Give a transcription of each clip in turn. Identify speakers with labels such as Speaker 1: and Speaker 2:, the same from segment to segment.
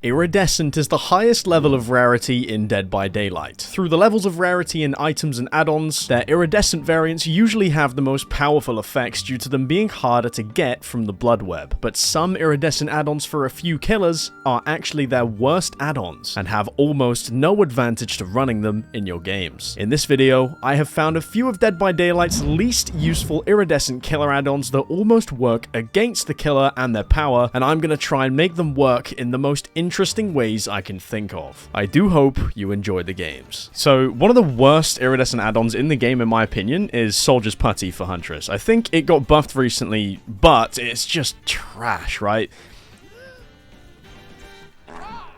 Speaker 1: Iridescent is the highest level of rarity in Dead by Daylight. Through the levels of rarity in items and add-ons, their iridescent variants usually have the most powerful effects due to them being harder to get from the bloodweb. But some iridescent add-ons for a few killers are actually their worst add-ons and have almost no advantage to running them in your games. In this video, I have found a few of Dead by Daylight's least useful iridescent killer add-ons that almost work against the killer and their power, and I'm gonna try and make them work in the most interesting ways I can think of. I do hope you enjoy the games. So, one of the worst iridescent add-ons in the game, in my opinion, is Soldier's Puttee for Huntress. I think it got buffed recently, but it's just trash, right?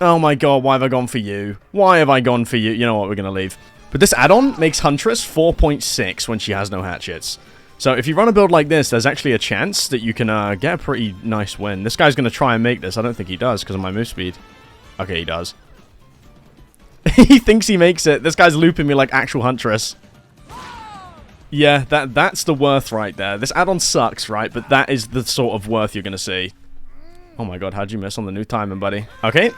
Speaker 1: Oh my god, why have I gone for you? Why have I gone for you? You know what, we're gonna leave. But this add-on makes Huntress 4.6 when she has no hatchets. So if you run a build like this, there's actually a chance that you can get a pretty nice win. This guy's going to try and make this. I don't think he does because of my move speed. Okay, he does. He thinks he makes it. This guy's looping me like actual Huntress. Yeah, that's the worth right there. This add-on sucks, right? But that is the sort of worth you're going to see. Oh my god, how'd you miss on the new timing, buddy? Okay.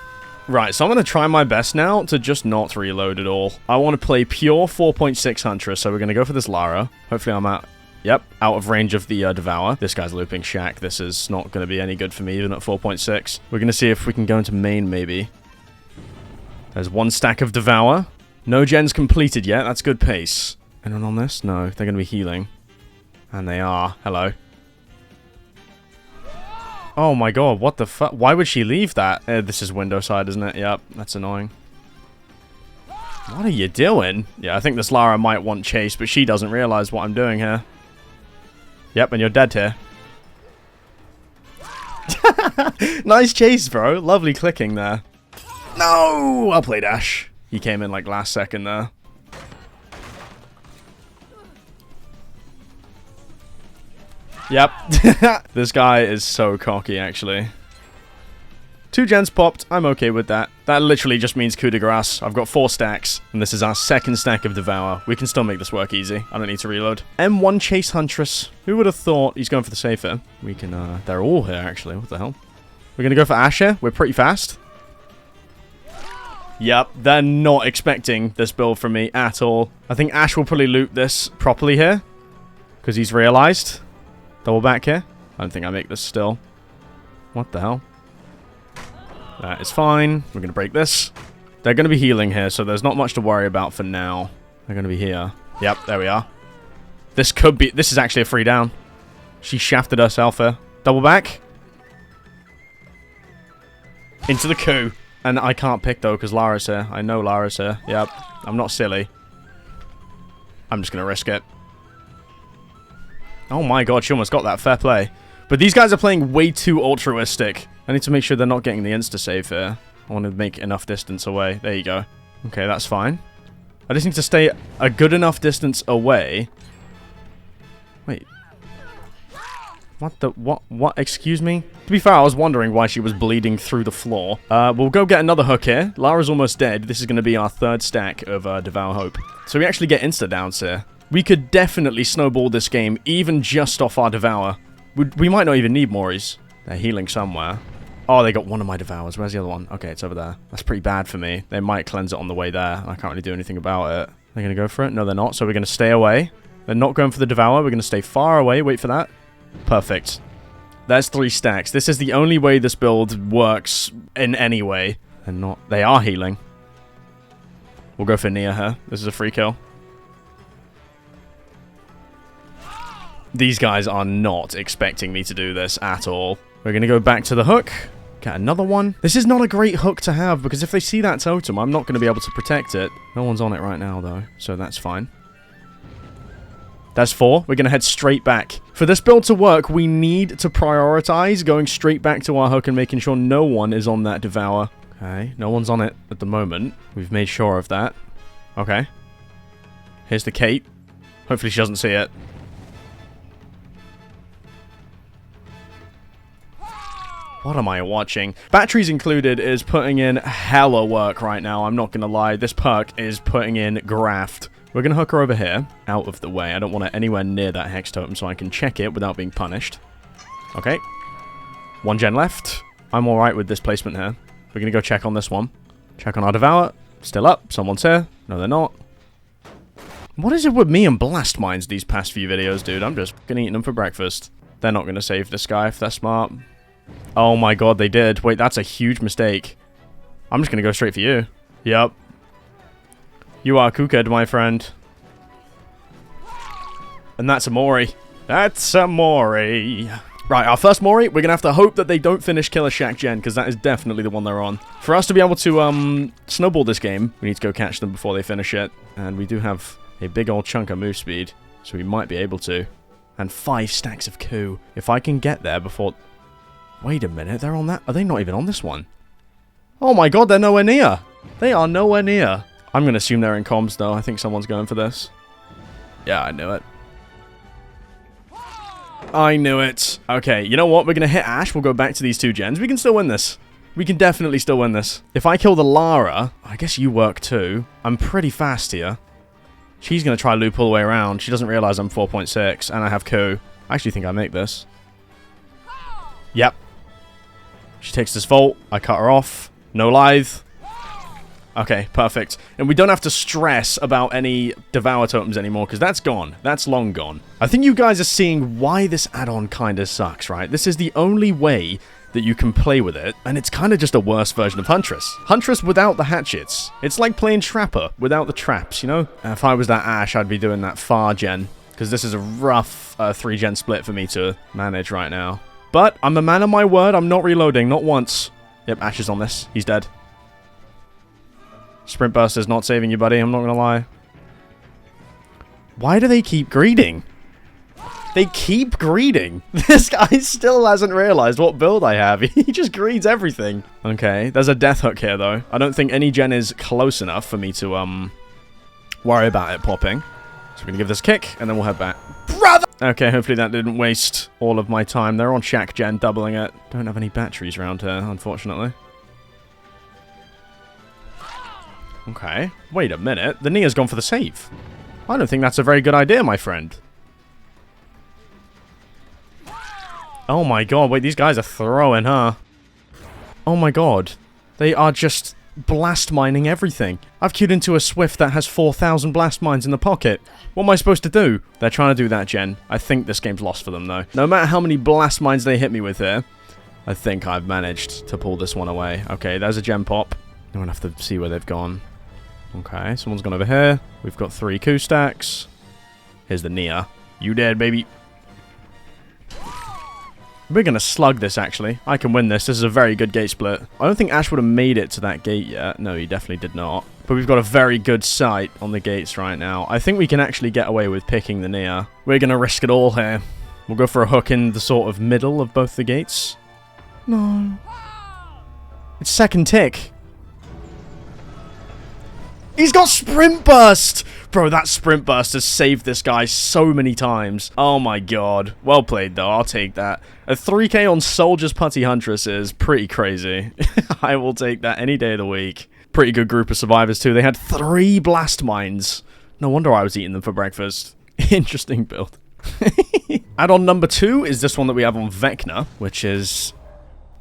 Speaker 1: Right, so I'm going to try my best now to just not reload at all. I want to play pure 4.6 Huntress, so we're going to go for this Lara. Hopefully I'm out. Yep, out of range of the Devour. This guy's looping Shack. This is not going to be any good for me, even at 4.6. We're going to see if we can go into main, maybe. There's one stack of Devour. No gens completed yet. That's good pace. Anyone on this? No, they're going to be healing. And they are. Hello. Oh my god, what the fuck? Why would she leave that? This is window side, isn't it? Yep, that's annoying. What are you doing? Yeah, I think this Lara might want chase, but she doesn't realize what I'm doing here. Yep, and you're dead here. Nice chase, bro. Lovely clicking there. No! I'll play dash. He came in like last second there. Yep. This guy is so cocky, actually. 2 gens popped. I'm okay with that. That literally just means coup de grace. I've got 4 stacks, and this is our second stack of Devour. We can still make this work easy. I don't need to reload. M1 chase Huntress. Who would have thought he's going for the safe here? We can, they're all here, actually. What the hell? We're going to go for Ash here. We're pretty fast. Yep, they're not expecting this build from me at all. I think Ash will probably loot this properly here, because he's realized. Double back here. I don't think I make this still. What the hell? That is fine. We're going to break this. They're going to be healing here, so there's not much to worry about for now. They're going to be here. Yep, there we are. This could be... This is actually a free down. She shafted herself here. Double back. Into the coup. And I can't pick, though, because Lara's here. I know Lara's here. Yep. I'm not silly. I'm just going to risk it. Oh my god, she almost got that. Fair play. But these guys are playing way too altruistic. I need to make sure they're not getting the insta-save here. I want to make enough distance away. There you go. Okay, that's fine. I just need to stay a good enough distance away. Wait. What the... What? Excuse me? To be fair, I was wondering why she was bleeding through the floor. We'll go get another hook here. Lara's almost dead. This is going to be our 3rd stack of Devour Hope. So we actually get insta-downs here. We could definitely snowball this game, even just off our Devour. We might not even need Moris. They're healing somewhere. Oh, they got one of my Devours. Where's the other one? Okay, it's over there. That's pretty bad for me. They might cleanse it on the way there. I can't really do anything about it. They're going to go for it? No, they're not. So we're going to stay away. They're not going for the Devour. We're going to stay far away. Wait for that. Perfect. There's 3 stacks. This is the only way this build works in any way. And not... They are healing. We'll go for Nia here. This is a free kill. These guys are not expecting me to do this at all. We're going to go back to the hook. Get another one. This is not a great hook to have, because if they see that totem, I'm not going to be able to protect it. No one's on it right now, though, so that's fine. That's 4. We're going to head straight back. For this build to work, we need to prioritize going straight back to our hook and making sure no one is on that Devour. Okay, no one's on it at the moment. We've made sure of that. Okay. Here's the Kate. Hopefully she doesn't see it. What am I watching? Batteries included is putting in hella work right now. I'm not going to lie. This perk is putting in graft. We're going to hook her over here, out of the way. I don't want her anywhere near that hex totem so I can check it without being punished. Okay. 1 gen left. I'm alright with this placement here. We're going to go check on this one. Check on our Devour. Still up. Someone's here. No, they're not. What is it with me and blast mines these past few videos, dude? I'm just fucking eating them for breakfast. They're not going to save this guy if they're smart. Oh my god, they did. Wait, that's a huge mistake. I'm just going to go straight for you. Yep. You are cooked, my friend. And that's a Mori. That's a Mori. Right, our first Mori, we're going to have to hope that they don't finish Killer Shack Gen, because that is definitely the one they're on. For us to be able to snowball this game, we need to go catch them before they finish it. And we do have a big old chunk of move speed, so we might be able to. And 5 stacks of coup. If I can get there before... Wait a minute, they're on that... Are they not even on this one? Oh my god, they're nowhere near. They are nowhere near. I'm going to assume they're in comms, though. I think someone's going for this. Yeah, I knew it. I knew it. Okay, you know what? We're going to hit Ash. We'll go back to these 2 gens. We can still win this. We can definitely still win this. If I kill the Lara, I guess you work too. I'm pretty fast here. She's going to try loop all the way around. She doesn't realize I'm 4.6 and I have coup. I actually think I make this. Yep. She takes this vault. I cut her off. No lithe. Okay, perfect. And we don't have to stress about any Devour totems anymore, because that's gone. That's long gone. I think you guys are seeing why this add-on kind of sucks, right? This is the only way that you can play with it, and it's kind of just a worse version of Huntress. Huntress without the hatchets. It's like playing Trapper without the traps, you know? If I was that Ash, I'd be doing that far gen, because this is a rough 3-gen split for me to manage right now. But I'm a man of my word. I'm not reloading, not once. Yep, Ash is on this. He's dead. Sprint Burst is not saving you, buddy. I'm not going to lie. Why do they keep greeting? They keep greeting. This guy still hasn't realized what build I have. He just greets everything. Okay, there's a death hook here, though. I don't think any gen is close enough for me to worry about it popping. So we're going to give this a kick, and then we'll head back. Brother! Okay, hopefully that didn't waste all of my time. They're on Shack Gen, doubling it. Don't have any batteries around here, unfortunately. Okay, wait a minute. The Nia's gone for the save. I don't think that's a very good idea, my friend. Oh my god, wait, these guys are throwing her. Oh my god. They are just blast mining everything. I've queued into a Swift that has 4,000 blast mines in the pocket. What am I supposed to do? They're trying to do that, Jen. I think this game's lost for them, though. No matter how many blast mines they hit me with here, I think I've managed to pull this one away. Okay, there's a gem pop. I'm gonna have to see where they've gone. Okay, someone's gone over here. We've got 3 coup stacks. Here's the Nia. You dead, baby. We're going to slug this, actually. I can win this. This is a very good gate split. I don't think Ash would have made it to that gate yet. No, he definitely did not. But we've got a very good sight on the gates right now. I think we can actually get away with picking the Nia. We're going to risk it all here. We'll go for a hook in the sort of middle of both the gates. No. It's second tick. He's got Sprint Burst! Bro, that Sprint Burst has saved this guy so many times. Oh my god. Well played, though. I'll take that. A 3k on Soldier's Puttee Huntress is pretty crazy. I will take that any day of the week. Pretty good group of survivors, too. They had 3 blast mines. No wonder I was eating them for breakfast. Interesting build. Add-on number 2 is this one that we have on Vecna, which is...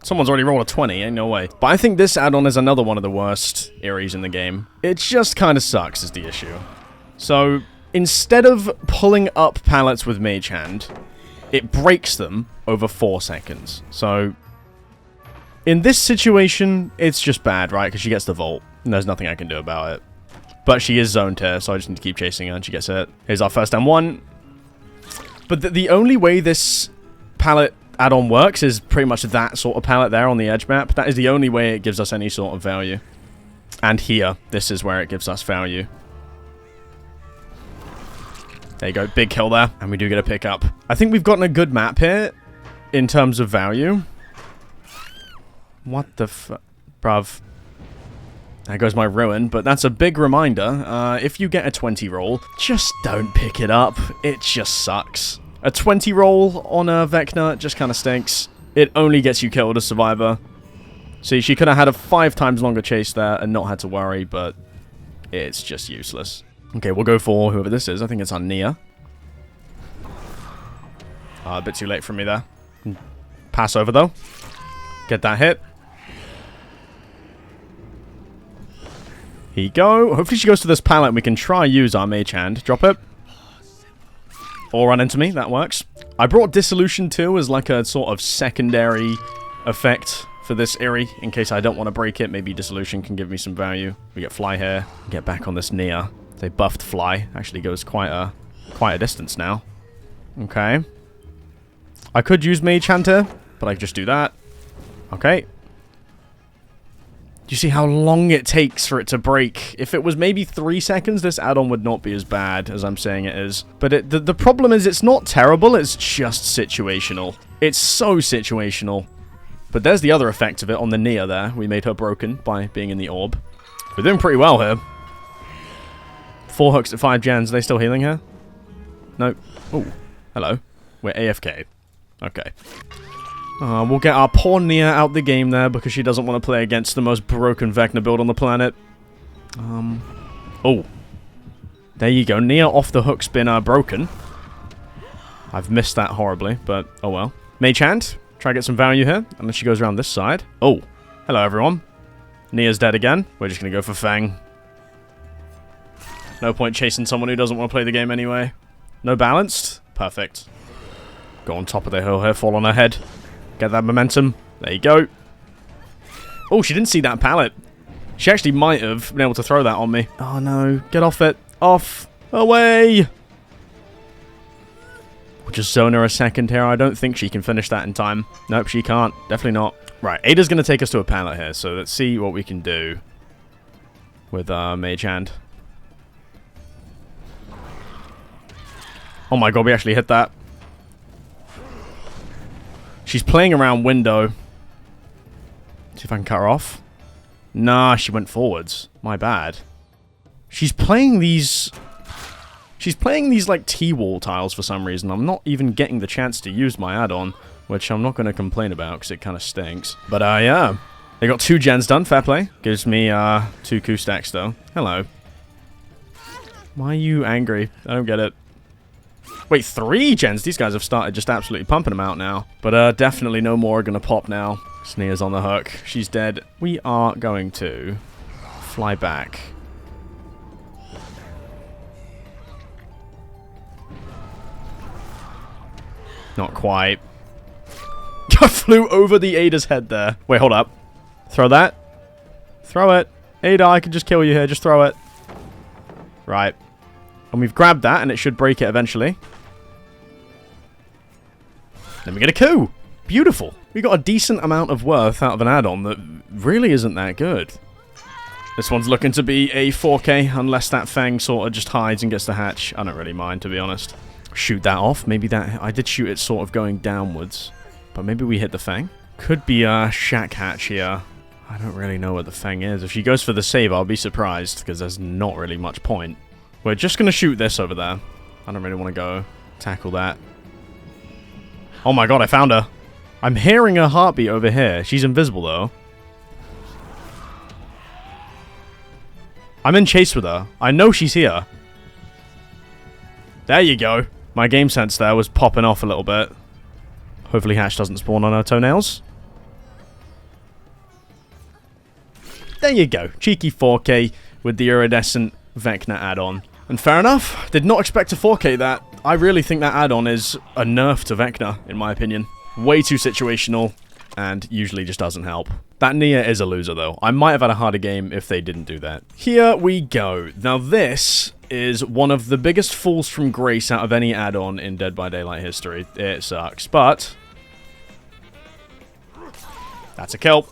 Speaker 1: Someone's already rolled a 20, ain't no way. But I think this add-on is another one of the worst Iris in the game. It just kind of sucks is the issue. So, instead of pulling up pallets with Mage Hand, it breaks them over 4 seconds. So, in this situation, it's just bad, right? Because she gets the Vault, and there's nothing I can do about it. But she is zoned here, so I just need to keep chasing her, and she gets hit. Here's our first M1. But the only way this pallet add-on works is pretty much that sort of palette there on the edge map. That is the only way it gives us any sort of value. And here, this is where it gives us value. There you go, big kill there, and we do get a pickup. I think we've gotten a good map here in terms of value. What the bruv. There goes my ruin, but that's a big reminder. If you get a 20 roll, just don't pick it up. It just sucks. A 20 roll on a Vecna just kind of stinks. It only gets you killed as survivor. See, she could have had a 5 times longer chase there and not had to worry, but it's just useless. Okay, we'll go for whoever this is. I think it's our Nia. A bit too late for me there. Pass over, though. Get that hit. Here you go. Hopefully she goes to this pallet and we can try use our mage hand. Drop it. Or run into me. That works. I brought Dissolution too as like a sort of secondary effect for this Iri. In case I don't want to break it, maybe Dissolution can give me some value. We get Fly here. Get back on this Nia. They buffed Fly. Actually goes quite a distance now. Okay. I could use Mage Hand here, but I just do that. Okay. Do you see how long it takes for it to break? If it was maybe 3 seconds, this add-on would not be as bad as I'm saying it is. But the problem is it's not terrible, it's just situational. It's so situational. But there's the other effect of it on the Nia there. We made her broken by being in the orb. We're doing pretty well here. 4 hooks at 5 gens. Are they still healing her? No. Oh, hello. We're AFK. Okay. We'll get our poor Nia out the game there because she doesn't want to play against the most broken Vecna build on the planet. Oh. There you go. Nia off the hook's been broken. I've missed that horribly, but oh well. Mage Hand. Try to get some value here. And then she goes around this side. Oh. Hello, everyone. Nia's dead again. We're just going to go for Fang. No point chasing someone who doesn't want to play the game anyway. No balanced? Perfect. Go on top of the hill here. Fall on her head. Get that momentum. There you go. Oh, she didn't see that pallet. She actually might have been able to throw that on me. Oh, no. Get off it. Off. Away. We'll just zone her a second here. I don't think she can finish that in time. Nope, she can't. Definitely not. Right, Ada's going to take us to a pallet here. So let's see what we can do with Mage Hand. Oh my god, we actually hit that. She's playing around window. See if I can cut her off. Nah, she went forwards. My bad. She's playing these... She's playing these, like, T-wall tiles for some reason. I'm not even getting the chance to use my add-on, which I'm not going to complain about because it kind of stinks. But, yeah. They got 2 gens done. Fair play. Gives me, 2 coup stacks, though. Hello. Why are you angry? I don't get it. Wait, 3 gens? These guys have started just absolutely pumping them out now. But definitely no more are going to pop now. Sneer's on the hook. She's dead. We are going to fly back. Not quite. I flew over the Ada's head there. Wait, hold up. Throw that. Throw it. Ada, I can just kill you here. Just throw it. Right. And we've grabbed that, and it should break it eventually. Then we get a coup. Beautiful. We got a decent amount of worth out of an add-on that really isn't that good. This one's looking to be a 4K, unless that Fang sort of just hides and gets the hatch. I don't really mind, to be honest. Shoot that off. Maybe that... I did shoot it sort of going downwards. But maybe we hit the Fang. Could be a shack hatch here. I don't really know what the Fang is. If she goes for the save, I'll be surprised, because there's not really much point. We're just going to shoot this over there. I don't really want to go tackle that. Oh my god, I found her. I'm hearing her heartbeat over here. She's invisible, though. I'm in chase with her. I know she's here. There you go. My game sense there was popping off a little bit. Hopefully Hatch doesn't spawn on her toenails. There you go. Cheeky 4K with the Iridescent Vecna add-on. And fair enough. Did not expect to 4K that. I really think that add-on is a nerf to Vecna, in my opinion. Way too situational, and usually just doesn't help. That Nia is a loser, though. I might have had a harder game if they didn't do that. Here we go. Now this is one of the biggest falls from grace out of any add-on in Dead by Daylight history. It sucks, but... that's a kill.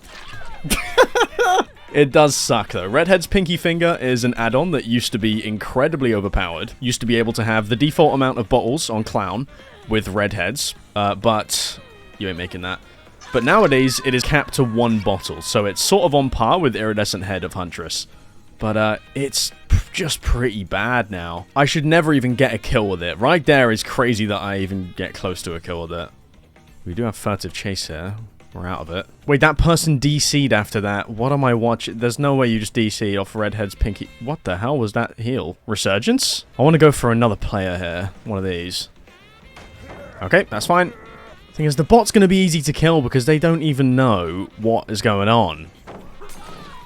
Speaker 1: It does suck, though. Redhead's Pinkie Finger is an add-on that used to be incredibly overpowered. Used to be able to have the default amount of bottles on Clown with Redheads, but you ain't making that. But nowadays, it is capped to 1 bottle, so it's sort of on par with Iridescent Head of Huntress. But it's just pretty bad now. I should never even get a kill with it. Right there is crazy that I even get close to a kill with it. We do have Furtive Chase here. We're out of it. Wait, that person DC'd after that. What am I watching? There's no way you just DC off Redhead's Pinkie. What the hell was that heal? Resurgence? I want to go for another player here. One of these. Okay, that's fine. Thing is, the bot's going to be easy to kill because they don't even know what is going on.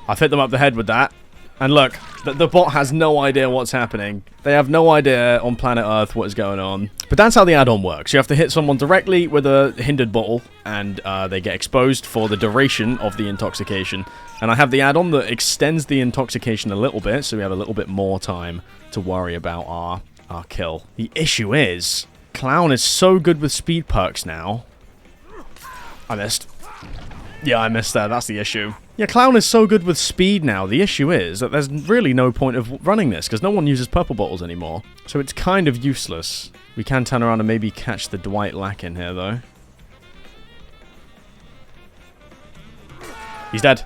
Speaker 1: I've hit them up the head with that. And look, the bot has no idea what's happening. They have no idea on planet Earth what is going on. But that's how the add-on works. You have to hit someone directly with a hindered bottle, and they get exposed for the duration of the intoxication. And I have the add-on that extends the intoxication a little bit, so we have a little bit more time to worry about our kill. The issue is, Clown is so good with speed perks now. I missed. Yeah, I missed that. That's the issue. Yeah, Clown is so good with speed now. The issue is that there's really no point of running this, because no one uses purple bottles anymore. So it's kind of useless. We can turn around and maybe catch the Dwight Lack in here, though. He's dead.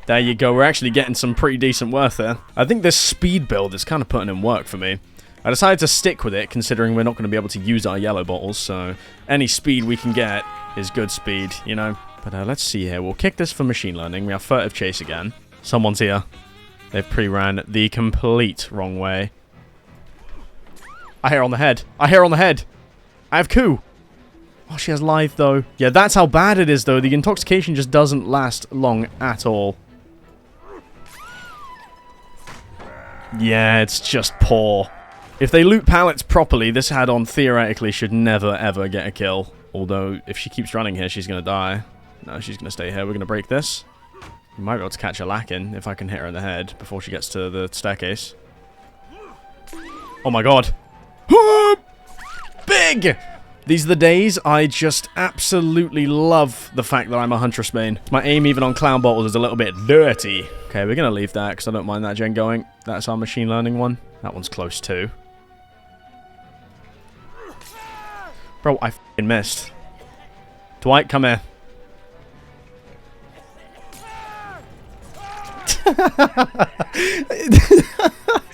Speaker 1: There you go. We're actually getting some pretty decent worth there. I think this speed build is kind of putting in work for me. I decided to stick with it, considering we're not going to be able to use our yellow bottles, so any speed we can get is good speed, you know? But let's see here. We'll kick this for machine learning. We have furtive chase again. Someone's here. They've pre-ran the complete wrong way. I hear her on the head. I hear her on the head. I have coup. Oh, she has life, though. Yeah, that's how bad it is, though. The intoxication just doesn't last long at all. Yeah, it's just poor. If they loot pallets properly, this add-on theoretically should never, ever get a kill. Although, if she keeps running here, she's going to die. No, she's going to stay here. We're going to break this. We might be able to catch a lack in if I can hit her in the head before she gets to the staircase. Oh my god. Big! These are the days I just absolutely love the fact that I'm a Huntress main. My aim even on Clown Bottles is a little bit dirty. Okay, we're going to leave that because I don't mind that gen going. That's our machine learning one. That one's close too. Bro, I f***ing missed. Dwight, come here.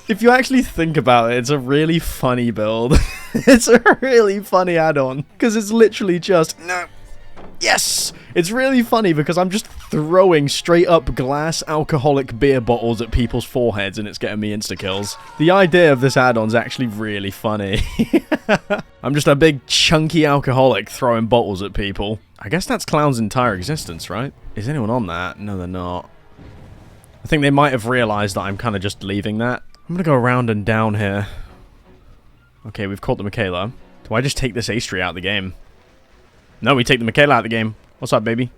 Speaker 1: If you actually think about it, it's a really funny build. It's a really funny add-on. Because it's literally just... No. Yes! It's really funny because I'm just throwing straight up glass alcoholic beer bottles at people's foreheads and it's getting me insta-kills. The idea of this add-on's actually really funny. I'm just a big chunky alcoholic throwing bottles at people. I guess that's Clown's entire existence, right? Is anyone on that? No, they're not. I think they might have realized that I'm kind of just leaving that. I'm gonna go around and down here. Okay, we've caught the Michaela. Do I just take this Ace tree out of the game? No, we take the Michaela out of the game. What's up, baby?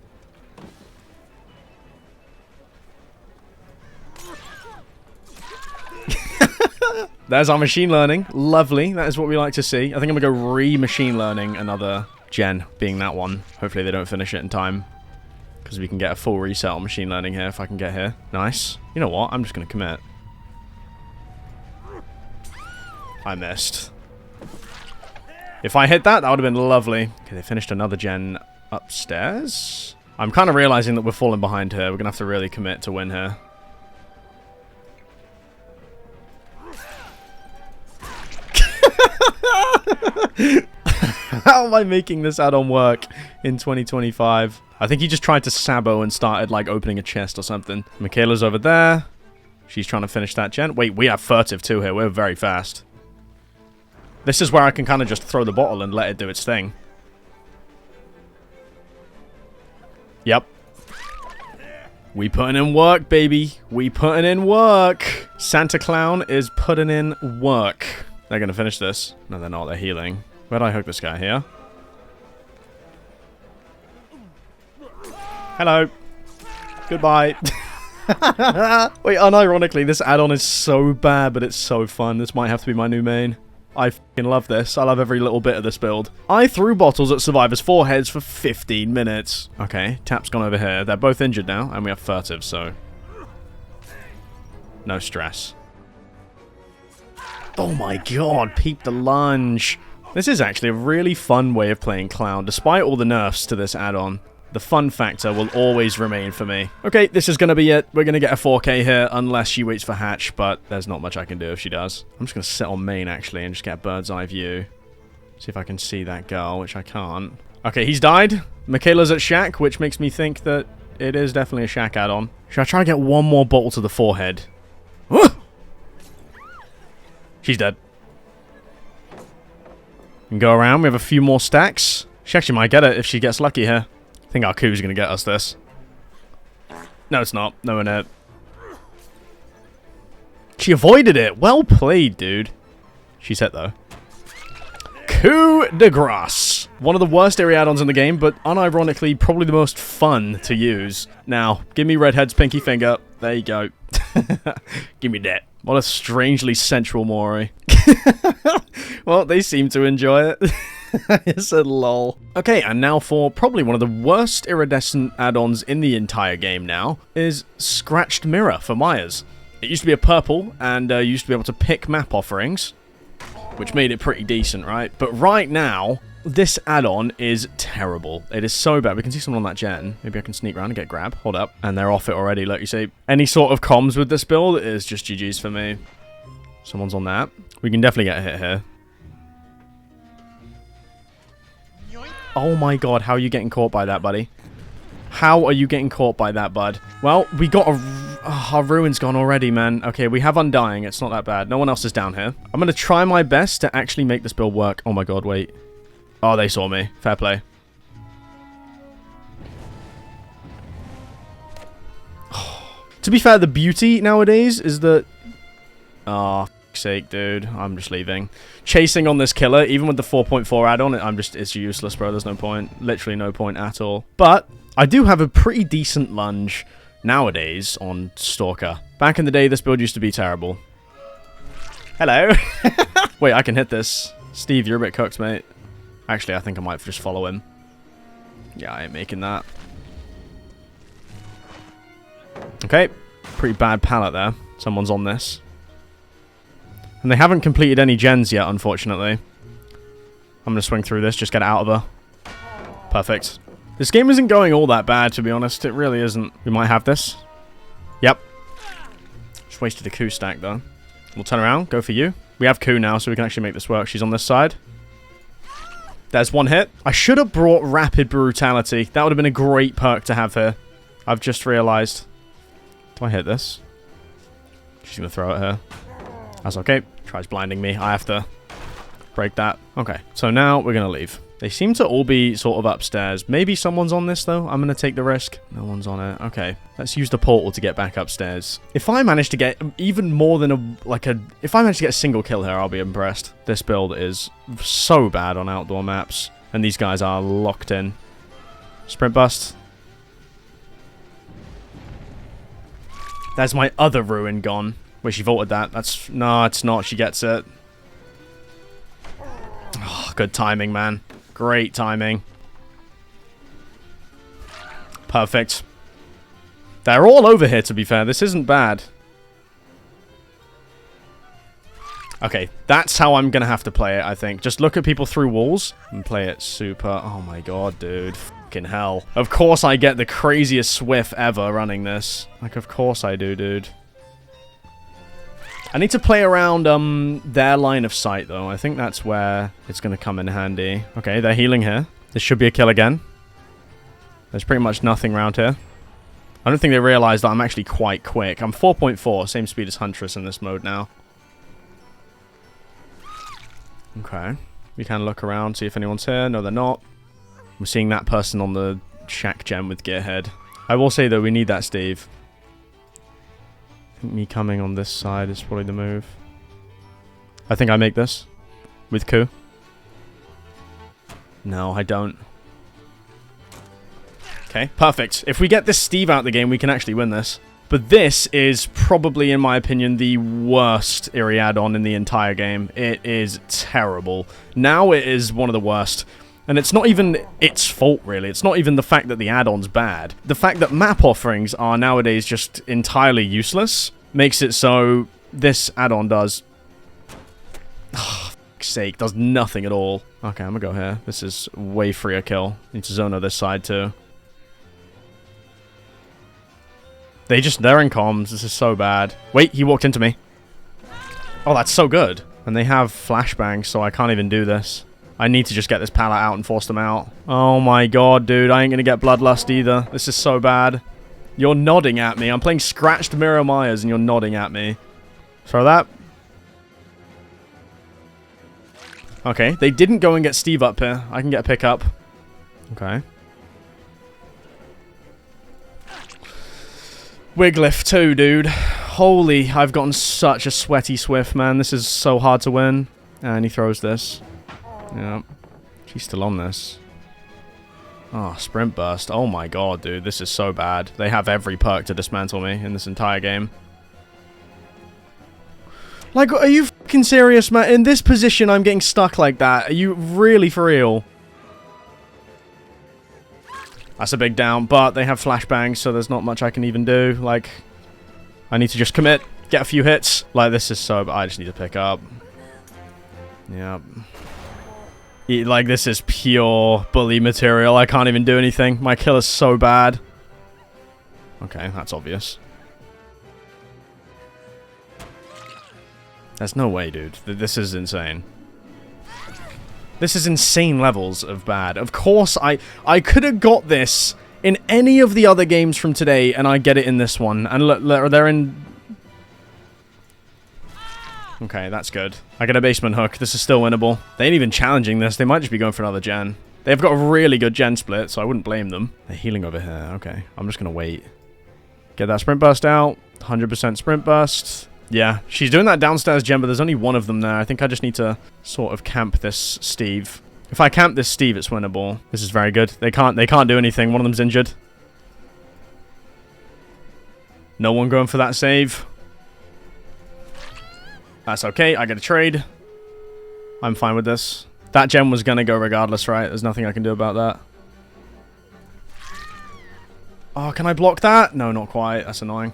Speaker 1: There's our machine learning. Lovely. That is what we like to see. I think I'm going to go re-machine learning another gen, being that one. Hopefully they don't finish it in time. Because we can get a full reset on machine learning here if I can get here. Nice. You know what? I'm just going to commit. I missed. If I hit that, that would have been lovely. Okay, they finished another gen upstairs. I'm kind of realizing that we're falling behind here. We're going to have to really commit to win here. How am I making this add-on work in 2025? I think he just tried to sabo and started, like, opening a chest or something. Michaela's over there. She's trying to finish that gen. Wait, we have furtive too here. We're very fast. This is where I can kind of just throw the bottle and let it do its thing. Yep. We putting in work, baby. We putting in work. Santa Clown is putting in work. They're going to finish this. No, they're not. They're healing. Where'd I hook this guy? Here? Hello. Goodbye. Wait, unironically, this add-on is so bad, but it's so fun. This might have to be my new main. I f***ing love this. I love every little bit of this build. I threw bottles at survivors' foreheads for 15 minutes. Okay, Tap's gone over here. They're both injured now, and we have furtive, so... no stress. Oh my god, Peep the lunge. This is actually a really fun way of playing Clown, despite all the nerfs to this add-on. The fun factor will always remain for me. Okay, this is going to be it. We're going to get a 4K here, unless she waits for Hatch, but there's not much I can do if she does. I'm just going to sit on main, actually, and just get a bird's eye view. See if I can see that girl, which I can't. Okay, he's died. Michaela's at Shack, which makes me think that it is definitely a Shack add-on. Should I try and get one more bottle to the forehead? She's dead. We can go around. We have a few more stacks. She actually might get it if she gets lucky here. I think our coup's going to get us this. No, it's not. No, in it. She avoided it. Well played, dude. She's hit, though. Coup de grace. One of the worst area add-ons in the game, but unironically, probably the most fun to use. Now, give me Redhead's pinky finger. There you go. Give me that. What a strangely sensual Mori. Well, they seem to enjoy it. It's a lol. Okay, and now for probably one of the worst iridescent add-ons in the entire game now is Scratched Mirror for Myers. It used to be a purple, and you used to be able to pick map offerings, which made it pretty decent, right? But right now, this add-on is terrible. It is so bad. We can see someone on that gen. Maybe I can sneak around and get grab. Hold up. And they're off it already. Look, you see, any sort of comms with this build is just GG's for me. Someone's on that. We can definitely get a hit here. Oh my god, how are you getting caught by that, buddy? How are you getting caught by that, bud? Well, we got a... Oh, our ruin's gone already, man. Okay, we have Undying. It's not that bad. No one else is down here. I'm going to try my best to actually make this build work. Oh my god, wait. Oh, they saw me. Fair play. To be fair, the beauty nowadays is that... Oh, for sake, dude. I'm just leaving. Chasing on this killer, even with the 4.4 add-on, it's useless, bro. There's no point. Literally no point at all. But I do have a pretty decent lunge nowadays on Stalker. Back in the day, this build used to be terrible. Hello. Wait, I can hit this. Steve, you're a bit cooked, mate. Actually, I think I might just follow him. Yeah, I ain't making that. Okay. Pretty bad pallet there. Someone's on this. And they haven't completed any gens yet, unfortunately. I'm going to swing through this, just get it out of her. Perfect. This game isn't going all that bad, to be honest. It really isn't. We might have this. Yep. Just wasted a coup stack, though. We'll turn around, go for you. We have coup now, so we can actually make this work. She's on this side. There's one hit. I should have brought Rapid Brutality. That would have been a great perk to have here. I've just realized. Do I hit this? She's going to throw it here. That's okay. Tries blinding me. I have to break that. Okay. So now we're going to leave. They seem to all be sort of upstairs. Maybe someone's on this, though. I'm going to take the risk. No one's on it. Okay. Let's use the portal to get back upstairs. If I manage to get even more than if I manage to get a single kill here, I'll be impressed. This build is so bad on outdoor maps. And these guys are locked in. Sprint bust. There's my other ruin gone. Wait, she vaulted that. That's... No, it's not. She gets it. Oh, good timing, man. Great timing. Perfect. They're all over here, to be fair. This isn't bad. Okay, that's how I'm going to have to play it, I think. Just look at people through walls and play it super... Oh my god, dude. Fucking hell. Of course I get the craziest Swift ever running this. Like, of course I do, dude. I need to play around their line of sight, though. I think that's where it's going to come in handy. Okay, they're healing here. This should be a kill again. There's pretty much nothing around here. I don't think they realize that I'm actually quite quick. I'm 4.4, same speed as Huntress in this mode now. Okay. We can look around, see if anyone's here. No, they're not. We're seeing that person on the shack gem with Gearhead. I will say, though, we need that Steve. Me coming on this side is probably the move. I think I make this with coup. No, I don't. Okay, perfect. If we get this Steve out of the game, we can actually win this. But this is probably, in my opinion, the worst Iri add-on in the entire game. It is terrible. Now it is one of the worst. And it's not even its fault, really. It's not even the fact that the add-on's bad. The fact that map offerings are nowadays just entirely useless makes it so this add-on does... Oh, for fuck's sake, does nothing at all. Okay, I'm gonna go here. This is way freer kill. Need to zone on this side, too. They're in comms. This is so bad. Wait, he walked into me. Oh, that's so good. And they have flashbangs, so I can't even do this. I need to just get this pallet out and force them out. Oh my god, dude. I ain't gonna get Bloodlust either. This is so bad. You're nodding at me. I'm playing Scratched Mirror Myers and you're nodding at me. Throw that. Okay, they didn't go and get Steve up here. I can get a pickup. Okay. Wigliff too, dude. Holy, I've gotten such a sweaty Swift, man. This is so hard to win. And he throws this. Yeah. She's still on this. Oh, Sprint Burst. Oh my god, dude. This is so bad. They have every perk to dismantle me in this entire game. Like, are you fucking serious, man? In this position, I'm getting stuck like that. Are you really for real? That's a big down, but they have flashbangs, so there's not much I can even do. Like, I need to just commit, get a few hits. Like, this is so... I just need to pick up. Yep. Like, this is pure bully material. I can't even do anything. My kill is so bad. Okay, that's obvious. There's no way, dude. This is insane. This is insane levels of bad. Of course, I could have got this in any of the other games from today, and I get it in this one. And look, they're in... Okay, that's good. I get a basement hook. This is still winnable. They ain't even challenging this. They might just be going for another gen. They've got a really good gen split, so I wouldn't blame them. They're healing over here. Okay, I'm just going to wait. Get that sprint burst out. 100% sprint burst. Yeah, she's doing that downstairs gen, but there's only one of them there. I think I just need to sort of camp this Steve. If I camp this Steve, it's winnable. This is very good. They can't do anything. One of them's injured. No one going for that save. That's okay. I get a trade. I'm fine with this. That gem was going to go regardless, right? There's nothing I can do about that. Oh, can I block that? No, not quite. That's annoying.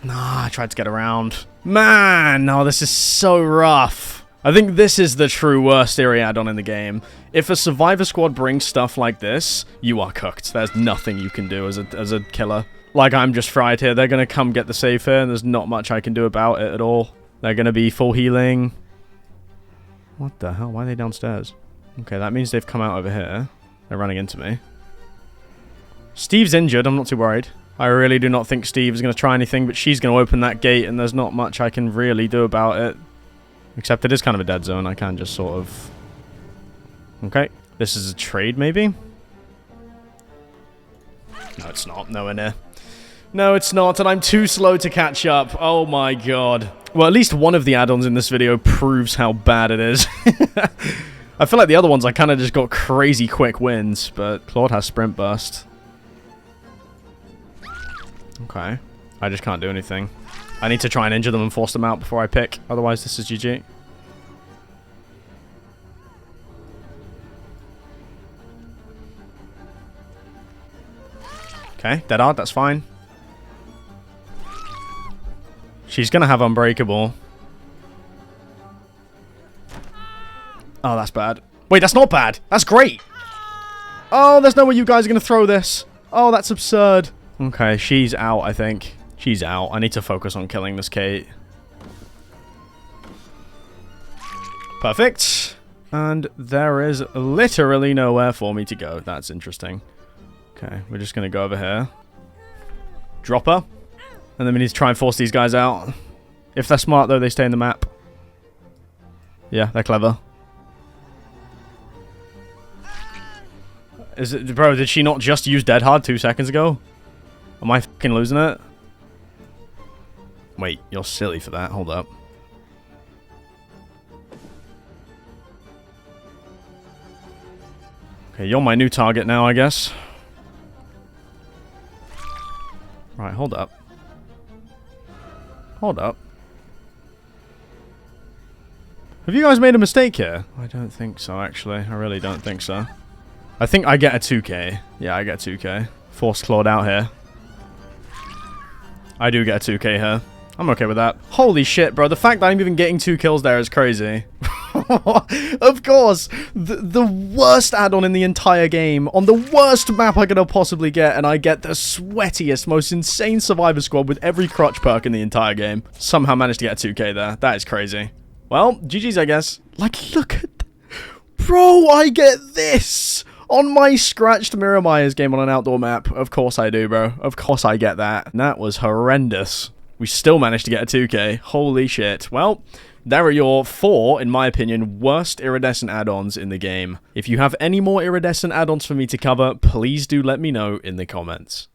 Speaker 1: Nah, I tried to get around. Man, no, this is so rough. I think this is the true worst area add-on in the game. If a survivor squad brings stuff like this, you are cooked. There's nothing you can do as a killer. Like, I'm just fried here. They're going to come get the save here, and there's not much I can do about it at all. They're going to be full healing. What the hell? Why are they downstairs? Okay, that means they've come out over here. They're running into me. Steve's injured. I'm not too worried. I really do not think Steve is going to try anything, but she's going to open that gate, and there's not much I can really do about it. Except it is kind of a dead zone. I can just sort of... Okay. This is a trade, maybe? No, it's not. Nowhere near. No, it's not, and I'm too slow to catch up. Oh my god. Well, at least one of the add-ons in this video proves how bad it is. I feel like the other ones I kind of just got crazy quick wins, but Claude has Sprint Burst. Okay. I just can't do anything. I need to try and injure them and force them out before I pick. Otherwise, this is GG. Okay, dead hard, that's fine. She's going to have Unbreakable. Oh, that's bad. Wait, that's not bad. That's great. Oh, there's no way you guys are going to throw this. Oh, that's absurd. Okay, she's out, I think. She's out. I need to focus on killing this Kate. Perfect. And there is literally nowhere for me to go. That's interesting. Okay, we're just going to go over here. Drop her. And then we need to try and force these guys out. If they're smart, though, they stay in the map. Yeah, they're clever. Is it, bro, did she not just use Dead Hard 2 seconds ago? Am I fucking losing it? Wait, you're silly for that. Hold up. Okay, you're my new target now, I guess. Right, hold up. Hold up. Have you guys made a mistake here? I don't think so, actually. I really don't think so. I think I get a 2k. Yeah, I get a 2k. Force Claude out here. I do get a 2k here. I'm okay with that. Holy shit, bro. The fact that I'm even getting 2 kills there is crazy. Of course. The worst add-on in the entire game. On the worst map I could have possibly get. And I get the sweatiest, most insane survivor squad with every crutch perk in the entire game. Somehow managed to get a 2k there. That is crazy. Well, GG's, I guess. Like, look at... Bro, I get this! On my scratched Mirror Myers game on an outdoor map. Of course I do, bro. Of course I get that. And that was horrendous. We still managed to get a 2k. Holy shit. Well, there are your 4, in my opinion, worst Iridescent add-ons in the game. If you have any more Iridescent add-ons for me to cover, please do let me know in the comments.